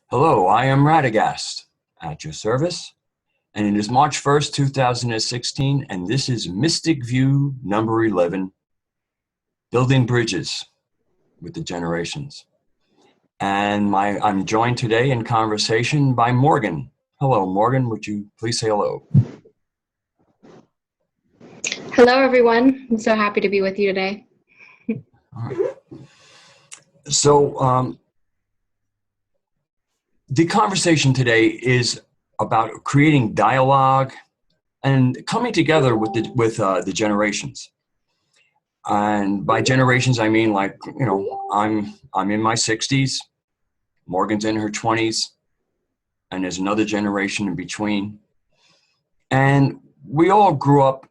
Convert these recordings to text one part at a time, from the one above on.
Hello, I am Radagast at your service, and it is March 1st, 2016, and this is Mystic View number 11, Building Bridges with the Generations. And I'm joined today in conversation by Morgan. Hello, Morgan, would you please say hello? Hello, everyone. I'm so happy to be with you today. All right. So, the conversation today is about creating dialogue and coming together with the generations. And by generations, I mean, like, I'm in my 60s, Morgan's in her 20s, and there's another generation in between. And we all grew up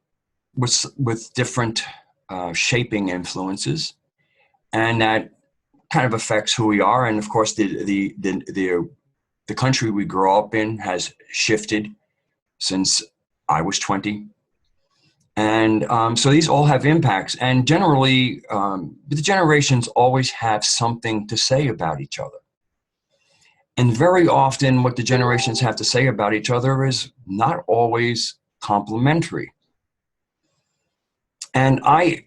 with different shaping influences, and that kind of affects who we are. And of course, the country we grew up in has shifted since I was 20. And so these all have impacts. And generally, the generations always have something to say about each other. And very often what the generations have to say about each other is not always complimentary. And I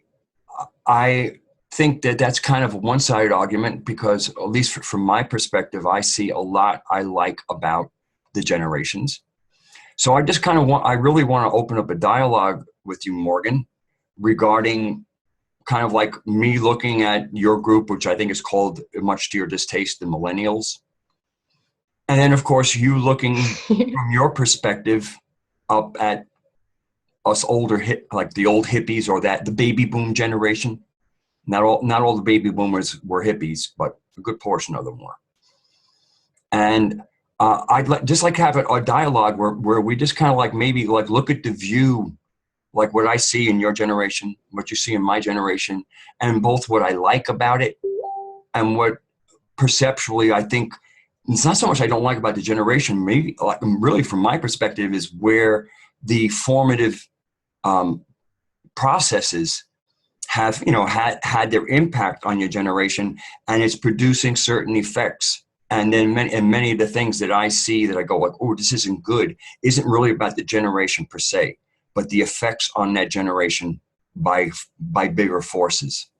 think that that's kind of a one-sided argument because, at least from my perspective, I see a lot I like about the generations. So I really want to open up a dialogue with you, Morgan, regarding kind of like me looking at your group, which I think is called, much to your distaste, the millennials. And then, of course, you looking from your perspective up at us like the old hippies or the baby boom generation. Not all the baby boomers were hippies, but a good portion of them were. And just like have a dialogue where we just kind of like maybe like look at the view, like what I see in your generation, what you see in my generation, and both what I like about it and what perceptually I think it's not so much I don't like about the generation. Maybe like really from my perspective is where the formative processes have had their impact on your generation, and it's producing certain effects. And then many of the things that I see that I go like, oh, this isn't good, isn't really about the generation per se, but the effects on that generation by bigger forces.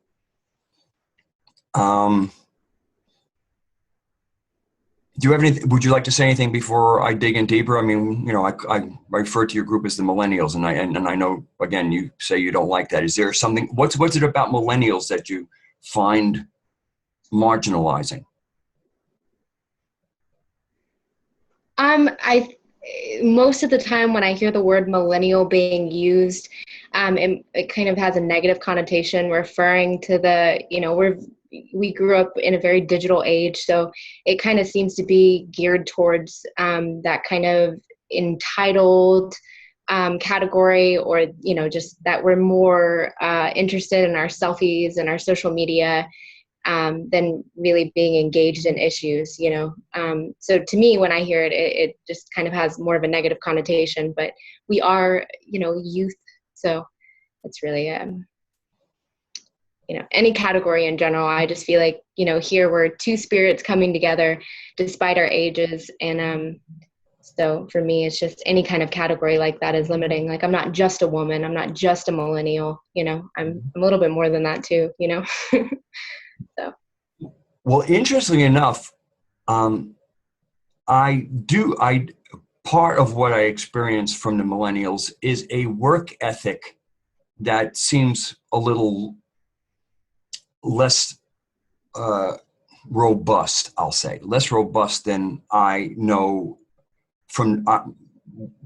Do you have anything? Would you like to say anything before I dig in deeper? I mean, I refer to your group as the millennials, and I know again you say you don't like that. Is there something? What's it about millennials that you find marginalizing? I most of the time when I hear the word millennial being used, it kind of has a negative connotation, referring to we grew up in a very digital age, so it kind of seems to be geared towards that kind of entitled category, or just that we're more interested in our selfies and our social media than really being engaged in issues, So to me, when I hear it, it just kind of has more of a negative connotation, but we are, youth. So it's really, any category in general. I just feel like, here we're two spirits coming together despite our ages. And so for me, it's just any kind of category like that is limiting. Like, I'm not just a woman. I'm not just a millennial, I'm a little bit more than that too, So. Well, interestingly enough, I part of what I experience from the millennials is a work ethic that seems a little less robust, I'll say, less robust than I know from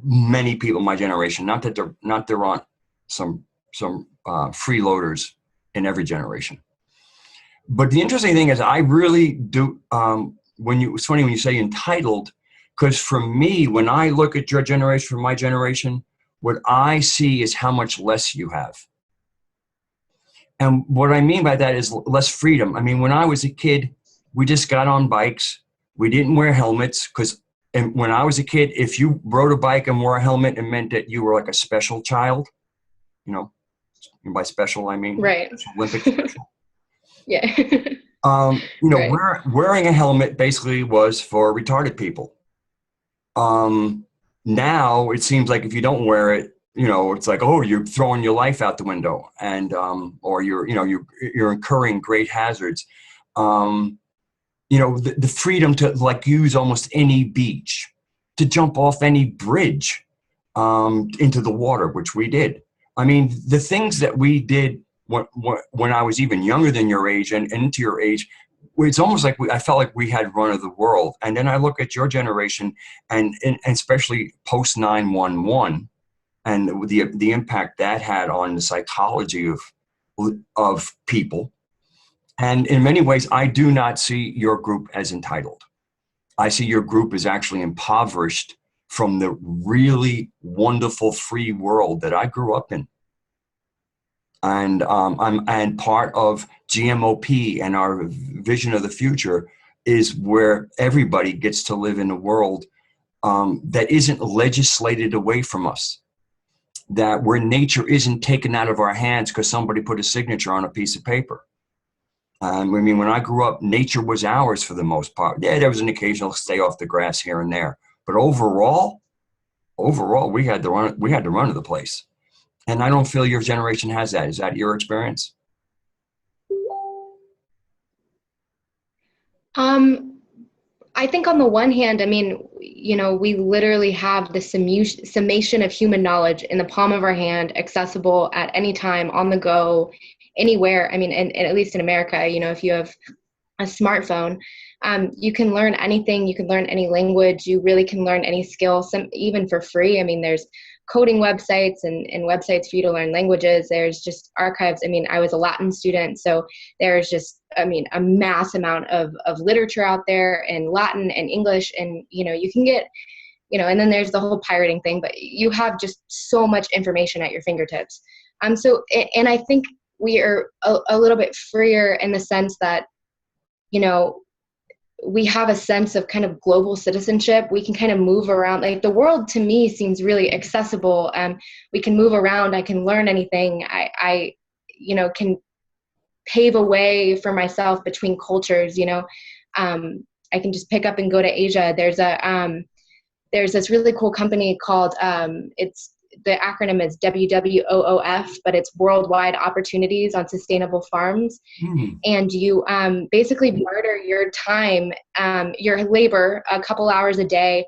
many people in my generation. Not that there aren't some freeloaders in every generation. But the interesting thing is, I really do. It's funny when you say entitled, because for me, when I look at your generation from my generation, what I see is how much less you have. And what I mean by that is less freedom. I mean, when I was a kid, we just got on bikes. We didn't wear helmets and when I was a kid, if you rode a bike and wore a helmet, it meant that you were like a special child. And by special, I mean right. Olympic special. Yeah. Right. Wearing a helmet basically was for retarded people. Um, Now it seems like if you don't wear it, it's like, oh, you're throwing your life out the window, and or you're incurring great hazards. Um, the freedom to like use almost any beach, to jump off any bridge into the water, which we did. I mean, the things that we did when I was even younger than your age and into your age, it's almost like I felt like we had run of the world. And then I look at your generation, and especially post 9/11, and the impact that had on the psychology of people. And in many ways, I do not see your group as entitled. I see your group as actually impoverished from the really wonderful free world that I grew up in. And and part of GMOP and our vision of the future is where everybody gets to live in a world that isn't legislated away from us, that where nature isn't taken out of our hands because somebody put a signature on a piece of paper. I mean, when I grew up, nature was ours for the most part. Yeah, there was an occasional stay off the grass here and there, but overall, we had the run of the place. And I don't feel your generation has that. Is that your experience? Um, I think on the one hand, I mean, we literally have the summation of human knowledge in the palm of our hand, accessible at any time, on the go, anywhere. I mean, and at least in America, if you have a smartphone, you can learn anything. You can learn any language. You really can learn any skill, some even for free. I mean, there's coding websites and websites for you to learn languages. There's just archives. I mean, I was a Latin student, so there's just, I mean, a mass amount of literature out there in Latin and English, and you can get, and then there's the whole pirating thing, but you have just so much information at your fingertips. So, and I think we are a little bit freer in the sense that, you know, we have a sense of kind of global citizenship. We can kind of move around. Like the world to me seems really accessible. We can move around. I can learn anything. I can pave a way for myself between cultures. I can just pick up and go to Asia. There's this really cool company called the acronym is WWOOF, but it's Worldwide Opportunities on Sustainable Farms. Hmm. And you basically barter your time, your labor, a couple hours a day,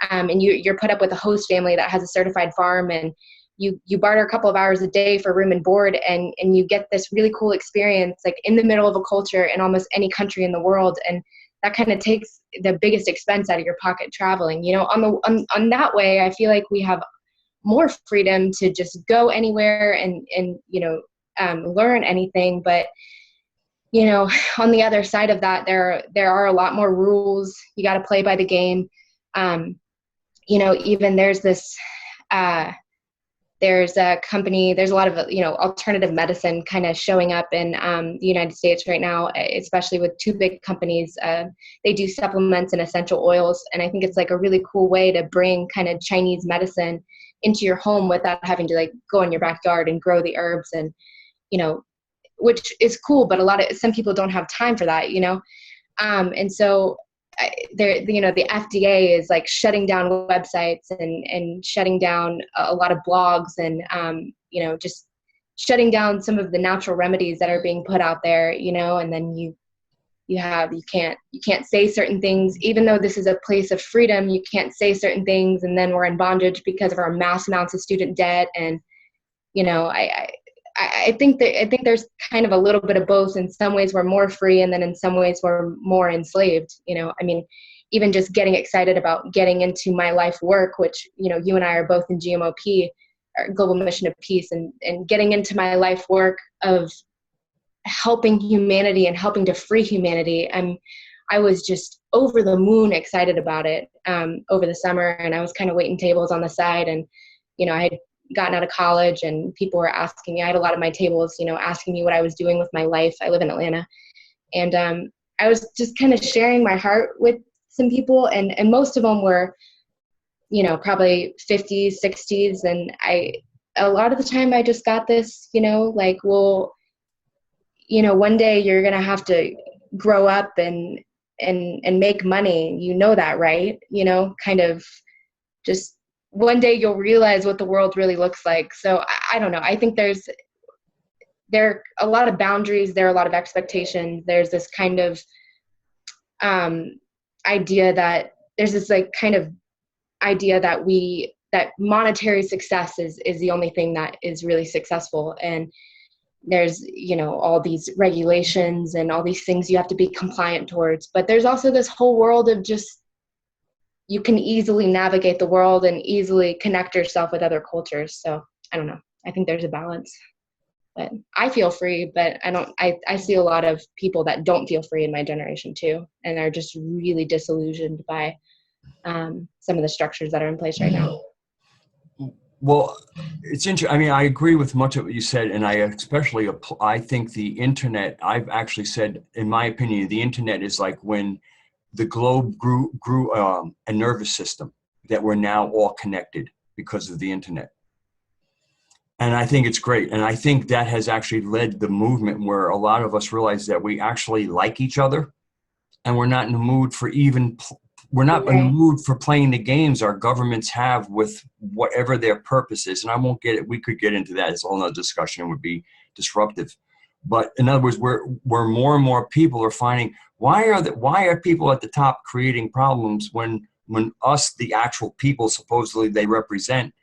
and you're put up with a host family that has a certified farm, and you barter a couple of hours a day for room and board, and you get this really cool experience, like in the middle of a culture in almost any country in the world. And that kind of takes the biggest expense out of your pocket traveling. On that way, I feel like we have more freedom to just go anywhere and learn anything. But on the other side of that, there are a lot more rules. You got to play by the game. Even there's a company, there's a lot of alternative medicine kind of showing up in the United States right now, especially with two big companies. They do supplements and essential oils, and I think it's like a really cool way to bring kind of Chinese medicine into your home without having to like go in your backyard and grow the herbs, and which is cool, but some people don't have time for that. And so the FDA is like shutting down websites and shutting down a lot of blogs, and just shutting down some of the natural remedies that are being put out there. And then you can't say certain things, even though this is a place of freedom. You can't say certain things, and then we're in bondage because of our mass amounts of student debt. And I think there's kind of a little bit of both. In some ways we're more free, and then in some ways we're more enslaved. I mean, even just getting excited about getting into my life work, which you and I are both in GMOP, or Global Mission of Peace, and getting into my life work of helping humanity and helping to free humanity. I was just over the moon excited about it over the summer, and I was kind of waiting tables on the side, and I had gotten out of college, and people were asking me, I had a lot of my tables, asking me what I was doing with my life. I live in Atlanta, and I was just kind of sharing my heart with some people, and most of them were probably 50s, 60s, and a lot of the time I just got this, like, well, one day you're going to have to grow up and make money. You know that, right? You know, kind of just one day you'll realize what the world really looks like. So I don't know. I think there are a lot of boundaries. There are a lot of expectations. There's this kind of idea that there's this like kind of idea that that monetary success is the only thing that is really successful. And there's, you know, all these regulations and all these things you have to be compliant towards. But there's also this whole world of just, you can easily navigate the world and easily connect yourself with other cultures. So I don't know. I think there's a balance. But I feel free, but I see a lot of people that don't feel free in my generation too, and are just really disillusioned by some of the structures that are in place right now. Well, it's interesting. I mean, I agree with much of what you said, and I think the internet, I've actually said, in my opinion, the internet is like when the globe grew a nervous system, that we're now all connected because of the internet. And I think it's great. And I think that has actually led the movement where a lot of us realize that we actually like each other, and we're not in the mood for we're not in the mood for playing the games our governments have with whatever their purpose is. And I won't get it. We could get into that. It's a whole nother discussion. It would be disruptive. But in other words, where more and more people are finding, why are people at the top creating problems when us, the actual people supposedly they represent,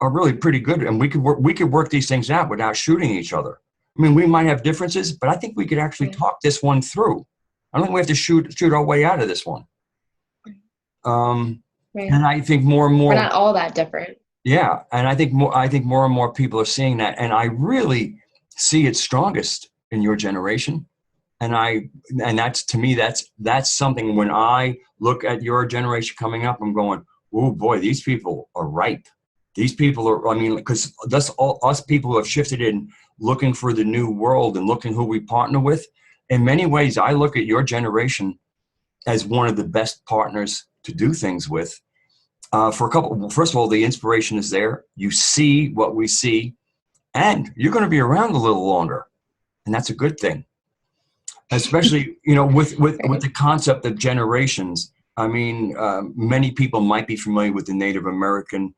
are really pretty good, and we could work these things out without shooting each other. I mean, we might have differences, but I think we could actually talk this one through. I don't think we have to shoot our way out of this one. And I think more and more we're not all that different. Yeah, and I think more and more people are seeing that, and I really see it strongest in your generation. And that's, to me, that's something. When I look at your generation coming up, I'm going, oh boy, these people are ripe. These people are, I mean, because us people who have shifted in looking for the new world and looking who we partner with, in many ways, I look at your generation as one of the best partners to do things with. For a couple, first of all, the inspiration is there. You see what we see, and you're going to be around a little longer, and that's a good thing. Especially, you know, with the concept of generations. I mean, many people might be familiar with the Native American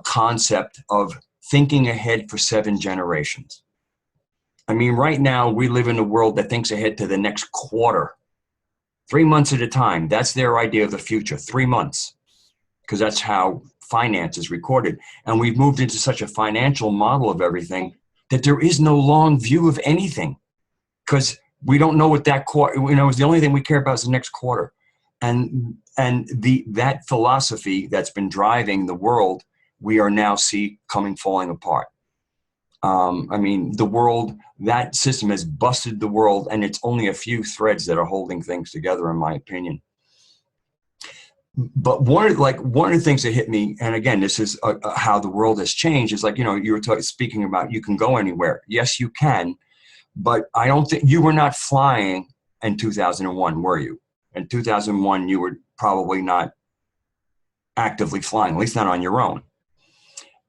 concept of thinking ahead for 7 generations. I mean, right now we live in a world that thinks ahead to the next quarter, 3 months at a time. That's their idea of the future, 3 months, because that's how finance is recorded. And we've moved into such a financial model of everything that there is no long view of anything, because we don't know what that quarter, you know, the only thing we care about is the next quarter. And that philosophy that's been driving the world, we are now falling apart. I mean, the world, that system has busted the world, and it's only a few threads that are holding things together, in my opinion. But one of the things that hit me, and again, this is how the world has changed, is like, you know, you were speaking about you can go anywhere. Yes, you can, but I don't think you were not flying in 2001, were you? In 2001, you were probably not actively flying, at least not on your own.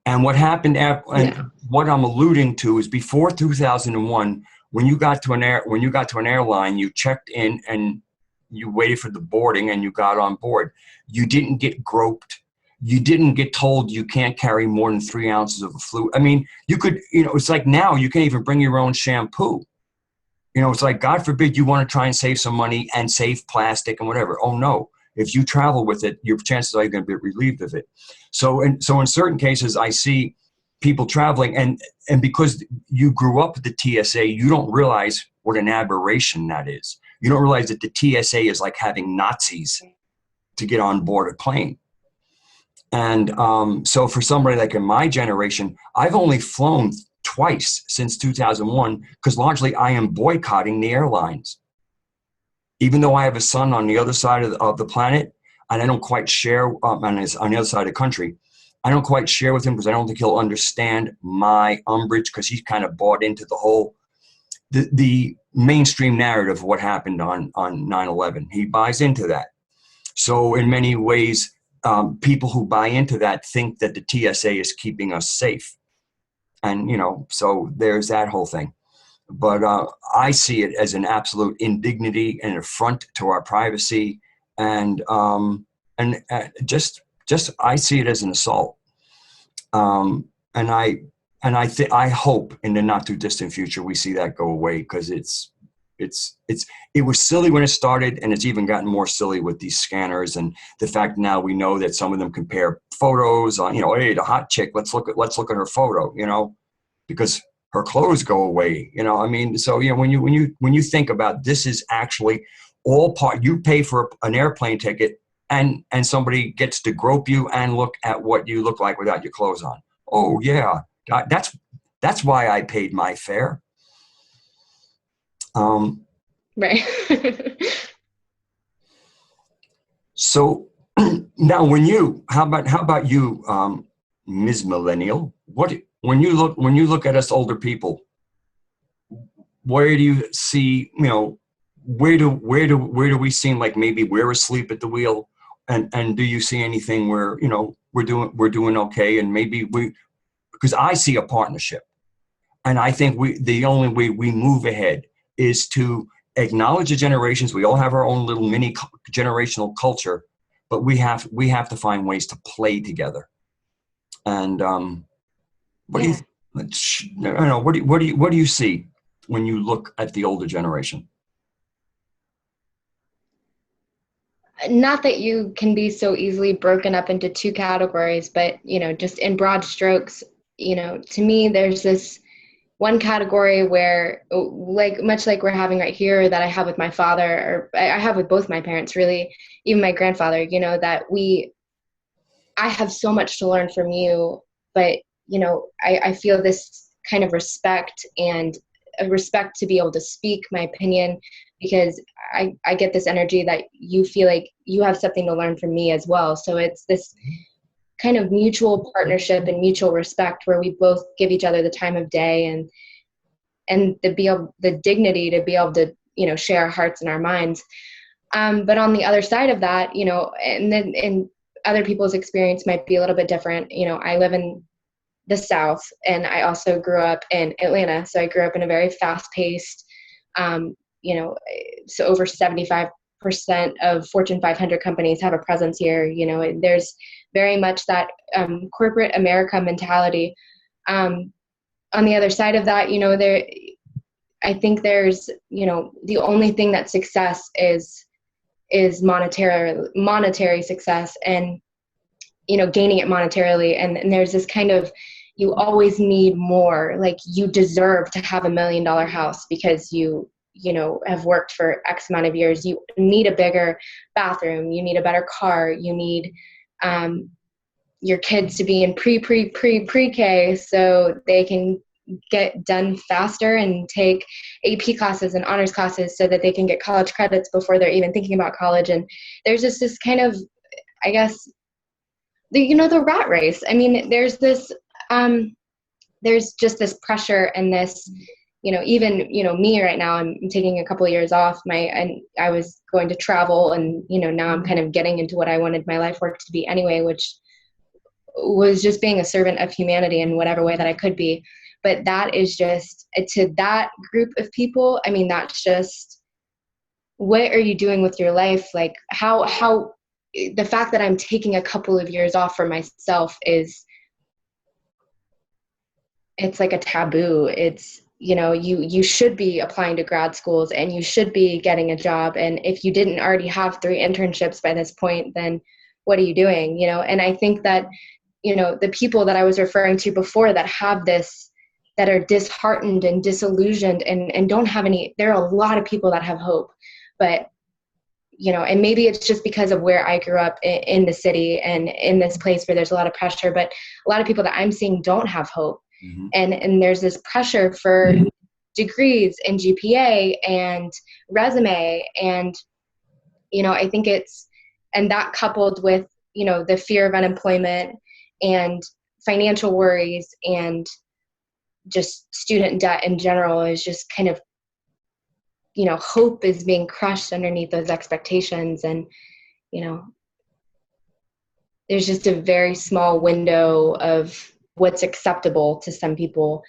And what happened and what I'm alluding to is before 2001, when you got to an airline, you checked in and you waited for the boarding and you got on board. You didn't get groped. You didn't get told you can't carry more than 3 ounces of a fluid. I mean, you could, you know, it's like now you can't even bring your own shampoo. You know, it's like, God forbid you want to try and save some money and save plastic and whatever. Oh no. If you travel with it, your chances are you're going to be relieved of it. So in certain cases, I see people traveling, and because you grew up with the TSA, you don't realize what an aberration that is. You don't realize that the TSA is like having Nazis to get on board a plane. And so for somebody like in my generation, I've only flown twice since 2001 because largely I am boycotting the airlines. Even though I have a son on the other side of the planet, and I don't quite share on the other side of the country, I don't quite share with him because I don't think he'll understand my umbrage, because he's kind of bought into the whole, the mainstream narrative of what happened on 9/11. He buys into that. So in many ways, people who buy into that think that the TSA is keeping us safe. And, you know, so there's that whole thing. but I see it as an absolute indignity and affront to our privacy, and just I see it as an assault. And I hope in the not too distant future we see that go away, because it was silly when it started, and it's even gotten more silly with these scanners and the fact now we know that some of them compare photos on, hey, the hot chick, let's look at her photo, because her clothes go away, I mean, so when you think about this, is actually all part, you pay for an airplane ticket, and somebody gets to grope you and look at what you look like without your clothes on. Oh yeah, that's why I paid my fare. Right. So now, how about you, Ms. Millennial? When you look at us older people, where do you see, where do we seem like maybe we're asleep at the wheel, and do you see anything where we're doing okay, and maybe because I see a partnership, and I think the only way we move ahead is to acknowledge the generations. We all have our own little mini generational culture, but we have to find ways to play together. And what do you? I don't know. What do you see when you look at the older generation? Not that you can be so easily broken up into two categories, but just in broad strokes, to me, there's this one category where, like, much like we're having right here, that I have with my father, or I have with both my parents, really, even my grandfather, that I have so much to learn from you, but, I feel this kind of respect, and a respect to be able to speak my opinion, because I get this energy that you feel like you have something to learn from me as well. So it's this kind of mutual partnership and mutual respect, where we both give each other the time of day, and the dignity to be able to, share our hearts and our minds. But on the other side of that, and other people's experience might be a little bit different. I live in the South, and I also grew up in Atlanta. So I grew up in a very fast-paced, so over 75% of Fortune 500 companies have a presence here. There's very much that corporate America mentality. On the other side of that, I think there's, the only thing that success is monetary success, and, gaining it monetarily. And there's this kind of, you always need more. Like, you deserve to have $1 million house because you have worked for X amount of years. You need a bigger bathroom. You need a better car. You need your kids to be in pre-K so they can get done faster and take AP classes and honors classes so that they can get college credits before they're even thinking about college. And there's just this kind of, I guess, the rat race. I mean, there's just this pressure and this, even, me right now, I'm taking a couple of years off. And I was going to travel, and, now I'm kind of getting into what I wanted my life work to be anyway, which was just being a servant of humanity in whatever way that I could be. But that is just, to that group of people, I mean, that's just, what are you doing with your life? Like, how the fact that I'm taking a couple of years off for myself it's like a taboo. It's, you should be applying to grad schools, and you should be getting a job. And if you didn't already have 3 internships by this point, then what are you doing? And I think that, the people that I was referring to before that have this, that are disheartened and disillusioned and don't have any, there are a lot of people that have hope, but, and maybe it's just because of where I grew up in the city and in this place where there's a lot of pressure, but a lot of people that I'm seeing don't have hope. Mm-hmm. And there's this pressure for degrees and GPA and resume. And, I think and that coupled with, the fear of unemployment and financial worries and just student debt in general is just kind of, hope is being crushed underneath those expectations. And, there's just a very small window of what's acceptable to some people.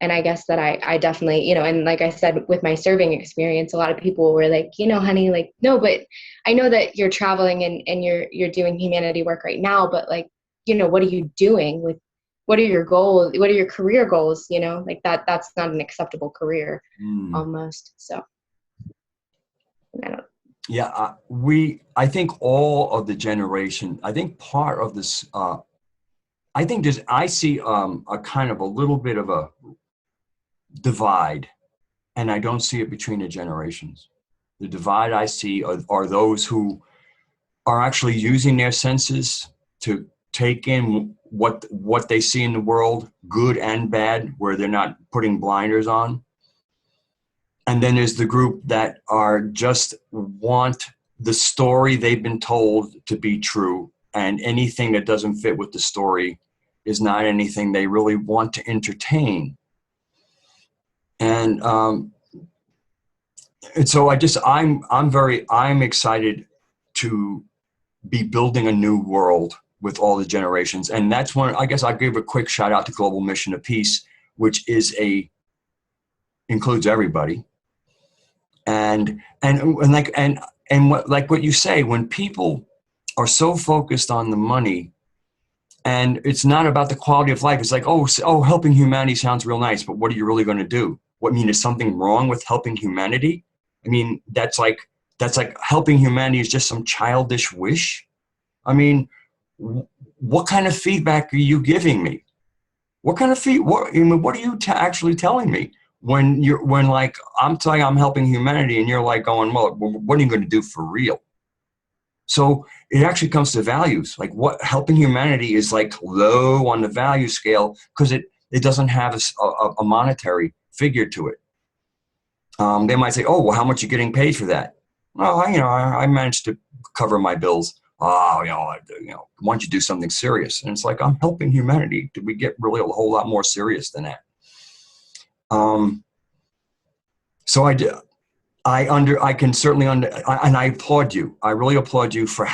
And I guess that I definitely, and like I said, with my serving experience, a lot of people were like, honey, like, no, but I know that you're traveling and you're doing humanity work right now, but like, what are you doing with, what are your goals? What are your career goals? Like that's not an acceptable career almost. So I don't. Yeah, I think all of the generation, I think part of this, I see a kind of a little bit of a divide, and I don't see it between the generations. The divide I see are those who are actually using their senses to take in what they see in the world, good and bad, where they're not putting blinders on. And then there's the group that are just want the story they've been told to be true, and anything that doesn't fit with the story is not anything they really want to entertain. And so I'm excited to be building a new world with all the generations. And that's one, I guess I'll give a quick shout out to Global Mission of Peace, which includes everybody. And what you say, when people are so focused on the money, and it's not about the quality of life. It's like, helping humanity sounds real nice, but what are you really going to do? Is something wrong with helping humanity? I mean, that's like helping humanity is just some childish wish. I mean, what kind of feedback are you giving me? What kind of what are you actually telling me when like I'm telling you I'm helping humanity and you're like going, well, what are you going to do for real? So it actually comes to values. Like what helping humanity is like low on the value scale because it doesn't have a monetary figure to it. They might say, oh, well, how much are you getting paid for that? Well, I managed to cover my bills. Why don't you do something serious? And it's like, I'm helping humanity. Did we get really a whole lot more serious than that? So I can certainly and I applaud you. I really applaud you for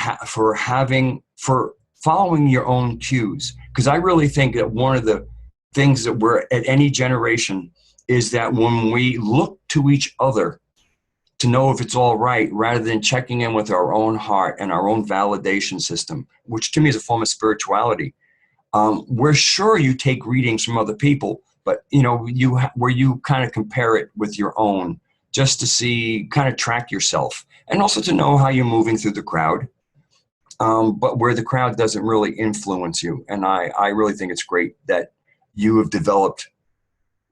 following your own cues. Because I really think that one of the things that we're at any generation is that when we look to each other to know if it's all right, rather than checking in with our own heart and our own validation system, which to me is a form of spirituality. We're sure you take readings from other people, but where you kind of compare it with your own, just to see, kind of track yourself, and also to know how you're moving through the crowd, but where the crowd doesn't really influence you. And I really think it's great that you have developed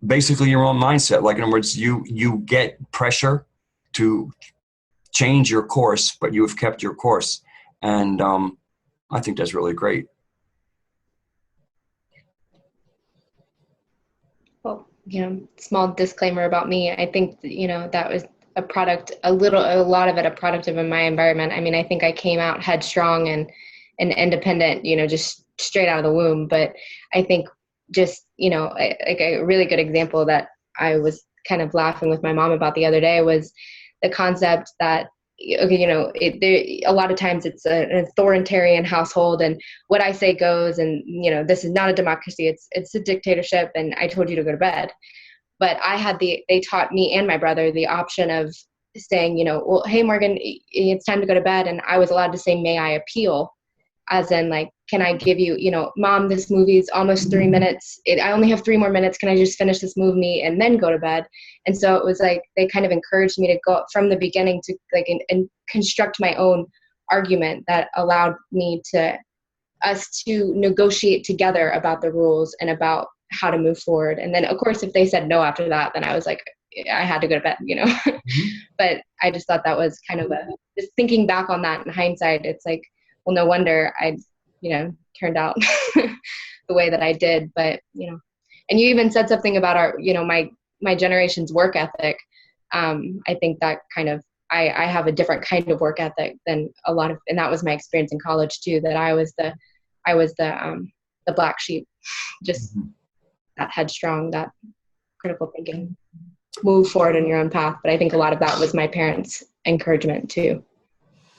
basically your own mindset. Like, in other words, you get pressure to change your course, but you have kept your course. And I think that's really great. Well, small disclaimer about me. I think, that was a lot of it a product of my environment. I mean, I think I came out headstrong and independent, just straight out of the womb. But I think just, like a really good example that I was kind of laughing with my mom about the other day was the concept that, okay, a lot of times it's an authoritarian household and what I say goes, and, this is not a democracy, it's a dictatorship, and I told you to go to bed. But they taught me and my brother the option of saying, well, hey, Morgan, it's time to go to bed. And I was allowed to say, may I appeal? As in, like, can I give you, Mom, this movie's almost 3 minutes. I only have 3 more minutes. Can I just finish this movie and then go to bed? And so it was like, they kind of encouraged me to go from the beginning to like, and construct my own argument that allowed us to negotiate together about the rules and about how to move forward. And then of course, if they said no after that, then I was like, I had to go to bed, Mm-hmm. But I just thought that was kind of just thinking back on that in hindsight, it's like, well, no wonder I, turned out the way that I did. But, and you even said something about our, my generation's work ethic. I think that kind of, I have a different kind of work ethic than a lot of, and that was my experience in college too, that I was the black sheep, just that headstrong, that critical thinking, move forward in your own path. But I think a lot of that was my parents' encouragement too.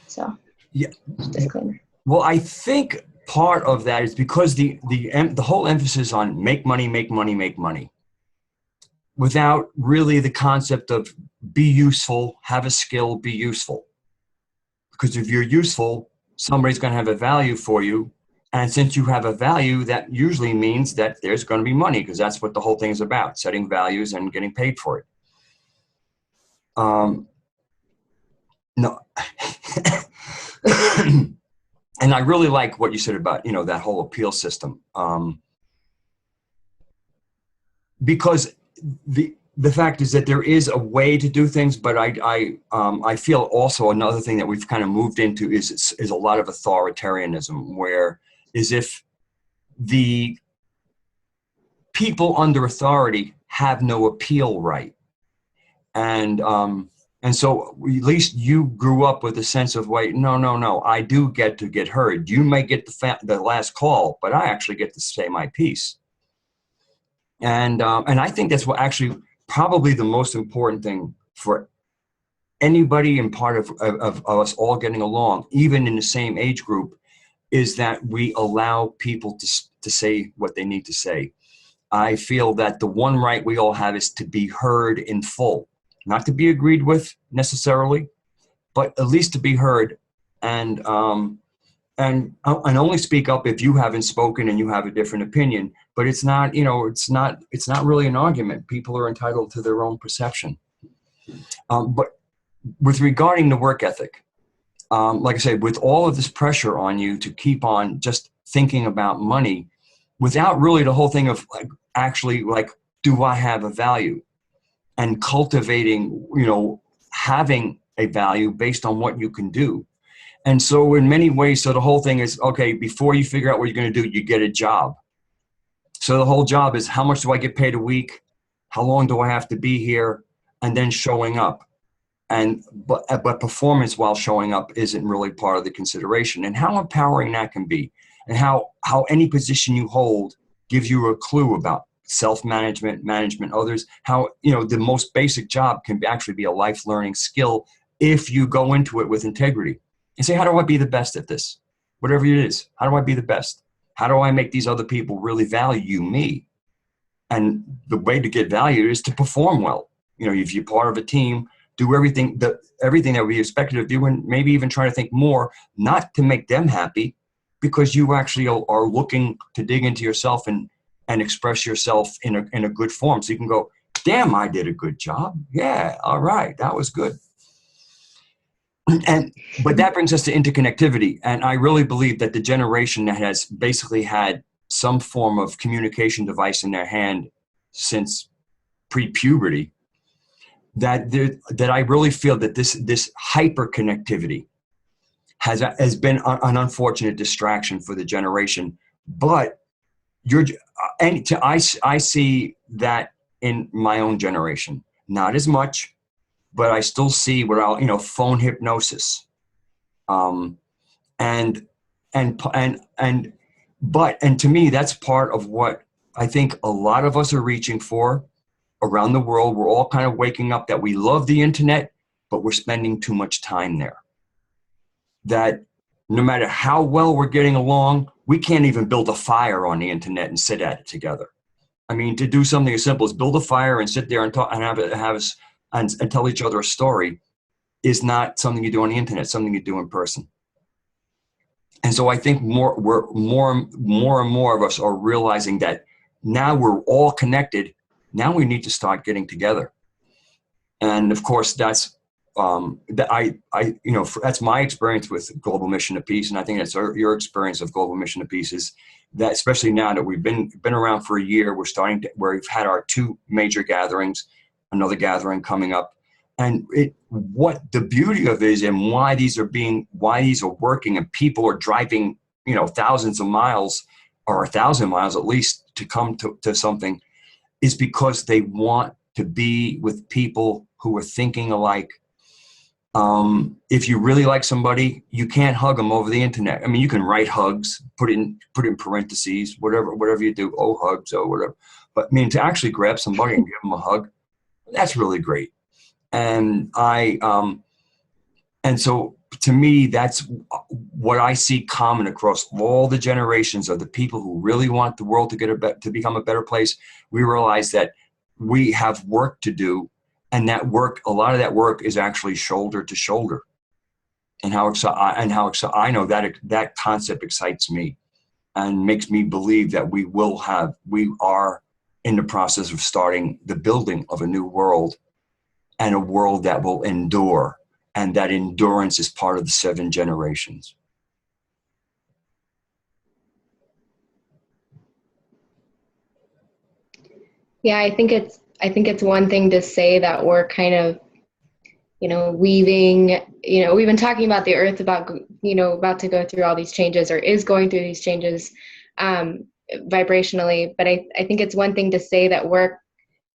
So yeah, disclaimer. Well, I think part of that is because the whole emphasis on make money, make money, make money. without really the concept of be useful, have a skill, be useful. Because if you're useful, somebody's going to have a value for you. And since you have a value, that usually means that there's going to be money, because that's what the whole thing is about, setting values and getting paid for it. No. And I really like what you said about, that whole appeal system. Because the fact is that there is a way to do things, but I feel also another thing that we've kind of moved into is a lot of authoritarianism, where is if the people under authority have no appeal right. And so at least you grew up with a sense of, wait, no, I do get to get heard. You may get the last call, but I actually get to say my piece. And I think that's what actually probably the most important thing for anybody and part of us all getting along, even in the same age group, is that we allow people to say what they need to say. I feel that the one right we all have is to be heard in full, not to be agreed with necessarily, but at least to be heard, and only speak up if you haven't spoken and you have a different opinion. But it's not, it's not really an argument. People are entitled to their own perception. But with regarding the work ethic, like I said, with all of this pressure on you to keep on just thinking about money, without really the whole thing of actually, do I have a value? And cultivating, having a value based on what you can do. And so in many ways, so the whole thing is, okay, before you figure out what you're going to do, you get a job. So the whole job is, how much do I get paid a week? How long do I have to be here? And then showing up. But performance while showing up isn't really part of the consideration. And how empowering that can be, and how any position you hold gives you a clue about self-management, management, others, how, the most basic job can actually be a life learning skill if you go into it with integrity and say, how do I be the best at this? Whatever it is, how do I be the best? How do I make these other people really value me? And the way to get valued is to perform well. If you're part of a team, do everything that we expected of you, and maybe even try to think more, not to make them happy, because you actually are looking to dig into yourself and express yourself in a good form. So you can go, damn, I did a good job. Yeah, all right, that was good. But that brings us to interconnectivity. And I really believe that the generation that has basically had some form of communication device in their hand since pre-puberty, that I really feel that this hyper connectivity has been an unfortunate distraction for the generation. But I see that in my own generation, not as much, but I still see phone hypnosis, and to me, that's part of what I think a lot of us are reaching for around the world. We're all kind of waking up that we love the internet, but we're spending too much time there. That no matter how well we're getting along, we can't even build a fire on the internet and sit at it together. I mean, to do something as simple as build a fire and sit there and talk and tell each other a story is not something you do on the internet. It's something you do in person. And so I think more and more of us are realizing that now we're all connected. Now we need to start getting together. And of course, that's that's my experience with Global Mission to Peace, and I think that's your experience of Global Mission to Peace, is that especially now that we've been around for a year, we've had our 2 major gatherings, another gathering coming up, and what the beauty of it is, and why these are working, and people are driving thousands of miles, or 1,000 miles at least, to come to something, is because they want to be with people who are thinking alike. If you really like somebody, you can't hug them over the internet. I mean, you can write hugs, put in parentheses, whatever you do, hugs, whatever. But I mean, to actually grab somebody and give them a hug, that's really great. And so to me, that's what I see common across all the generations of the people who really want the world to become a better place. We realize that we have work to do, and that work, a lot of that work is actually shoulder to shoulder. And I know that that concept excites me and makes me believe that we are in the process of starting the building of a new world, and a world that will endure. And that endurance is part of the 7 generations. Yeah, I think it's one thing to say that we're kind of, weaving, we've been talking about the earth about to go through all these changes, or is going through these changes vibrationally. But I think it's one thing to say that we're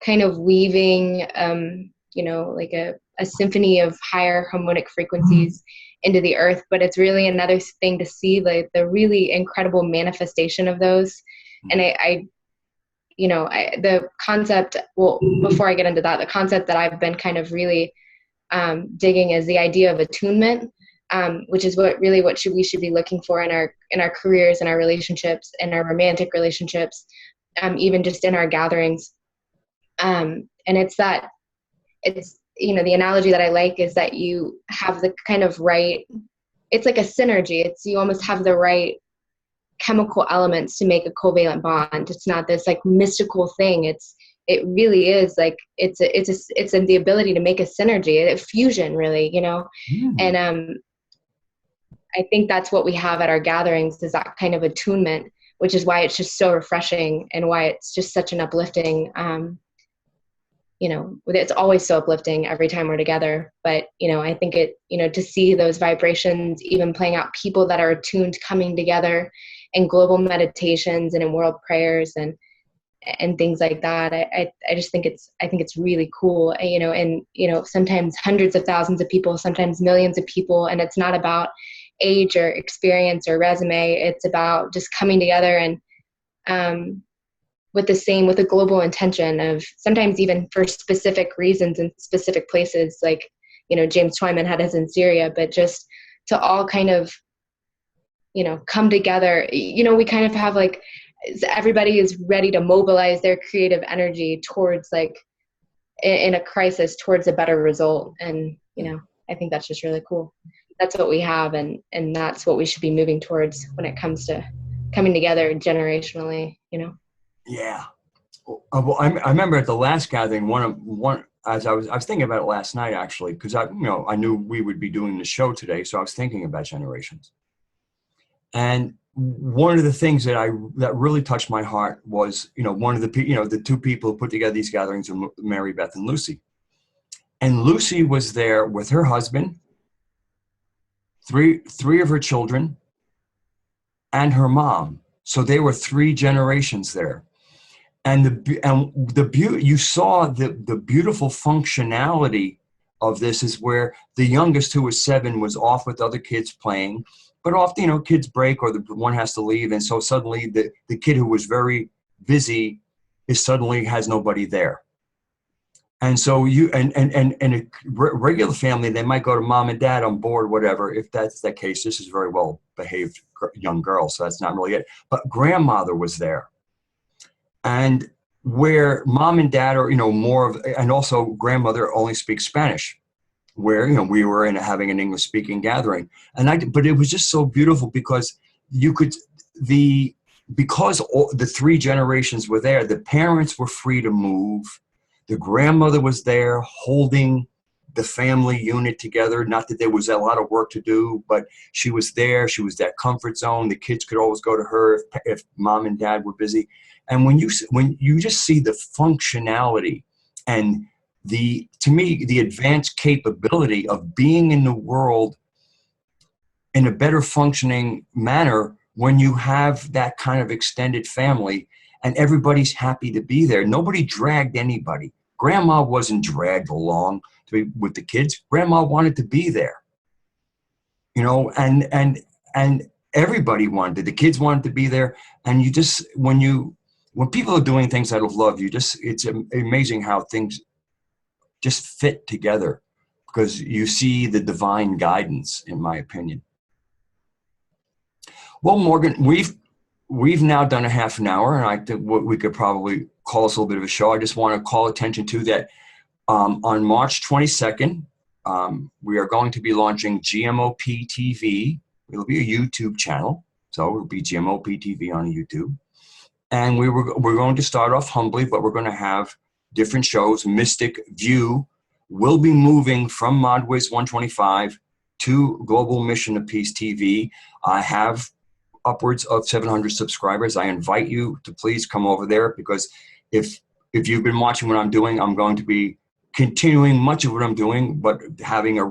kind of weaving, like a symphony of higher harmonic frequencies into the earth. But it's really another thing to see the really incredible manifestation of those. And the concept, well, before I get into that, the concept that I've been kind of really digging is the idea of attunement, which is what we should be looking for in our careers, in our relationships, in our romantic relationships, even just in our gatherings. And it's the analogy that I like is that you have the kind of right, it's like a synergy. You almost have the right chemical elements to make a covalent bond. It's not this like mystical thing. It really is like it's the ability to make a synergy, a fusion, really, And I think that's what we have at our gatherings, is that kind of attunement, which is why it's just so refreshing and why it's just such an uplifting. It's always so uplifting every time we're together. But I think to see those vibrations even playing out, people that are attuned coming together in global meditations and in world prayers and things like that. I just think it's really cool, and sometimes hundreds of thousands of people, sometimes millions of people. And it's not about age or experience or resume. It's about just coming together and with a global intention of, sometimes even for specific reasons in specific places, like, James Twyman had his in Syria, but just to all kind of, come together. We kind of have like, everybody is ready to mobilize their creative energy towards, like, in a crisis, towards a better result. And, I think that's just really cool. That's what we have. And that's what we should be moving towards when it comes to coming together generationally, Yeah. Well, I remember at the last gathering, as I was thinking about it last night, actually, because I knew we would be doing the show today. So I was thinking about generations. And one of the things that really touched my heart was, one of the 2 people who put together these gatherings were Mary Beth and Lucy. And Lucy was there with her husband, three of her children, and her mom. So they were 3 generations there. And you saw the beautiful functionality of this is where the youngest, who was 7, was off with other kids playing. But often, kids break, or the one has to leave. And so suddenly the kid who was very busy suddenly has nobody there. And so in a regular family, they might go to mom and dad on board, whatever. If that's the case, this is a very well behaved young girl. So that's not really it. But grandmother was there. And where mom and dad are, more of, and also grandmother only speaks Spanish, where, we were having an English speaking gathering. But it was just so beautiful because because all the 3 generations were there, the parents were free to move. The grandmother was there holding the family unit together. Not that there was a lot of work to do, but she was there. She was that comfort zone. The kids could always go to her if mom and dad were busy. And when you just see the functionality and to me, the advanced capability of being in the world in a better functioning manner, when you have that kind of extended family and everybody's happy to be there. Nobody dragged anybody. Grandma wasn't dragged along with the kids. Grandma wanted to be there, and everybody wanted, the kids wanted to be there. And you just, when people are doing things out of love, it's amazing how things just fit together, because you see the divine guidance, in my opinion. Well, Morgan, we've now done a half an hour, and I think we could probably call this a little bit of a show. I just want to call attention to that. On March 22nd, we are going to be launching GMOP TV. It'll be a YouTube channel, so it'll be GMOP TV on YouTube. And we're going to start off humbly, but we're going to have different shows. Mystic View will be moving from ModWiz 125 to Global Mission of Peace TV. I have upwards of 700 subscribers. I invite you to please come over there, because if you've been watching what I'm doing, I'm going to be continuing much of what I'm doing, but having a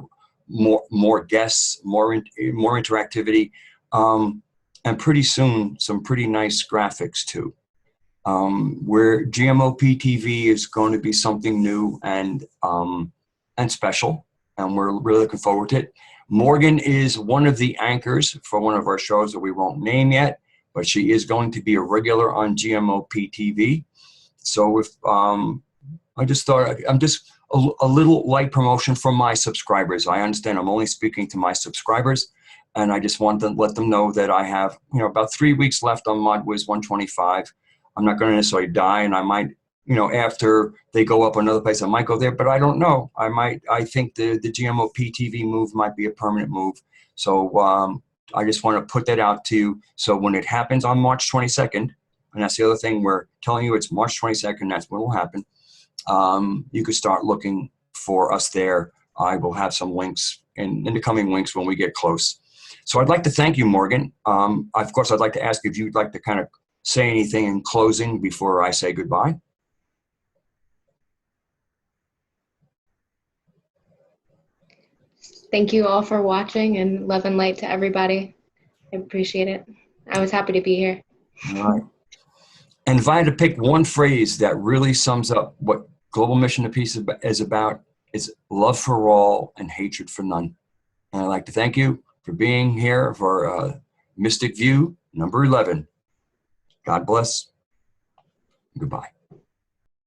more guests, more interactivity, and pretty soon some pretty nice graphics too. Where GMOP TV is going to be something new and special, and we're really looking forward to it. Morgan is one of the anchors for one of our shows that we won't name yet, but she is going to be a regular on GMOP TV. So if I just thought I'm just a little light promotion for my subscribers. I understand I'm only speaking to my subscribers, and I just want to let them know that I have about 3 weeks left on ModWiz 125. I'm not going to necessarily die, and I might, after they go up another place, I might go there, but I don't know. I think the GMOP TV move might be a permanent move. So I just want to put that out to you. So when it happens on March 22nd, and that's the other thing, we're telling you it's March 22nd, that's when it will happen. You could start looking for us there. I will have some links in the coming weeks when we get close. So I'd like to thank you, Morgan. Of course, I'd like to ask if you'd like to kind of say anything in closing before I say goodbye. Thank you all for watching, and love and light to everybody. I appreciate it. I was happy to be here. All right. And if I had to pick one phrase that really sums up what Global Mission of Peace is about, it's love for all and hatred for none. And I'd like to thank you for being here for Mystic View number 11. God bless. Goodbye.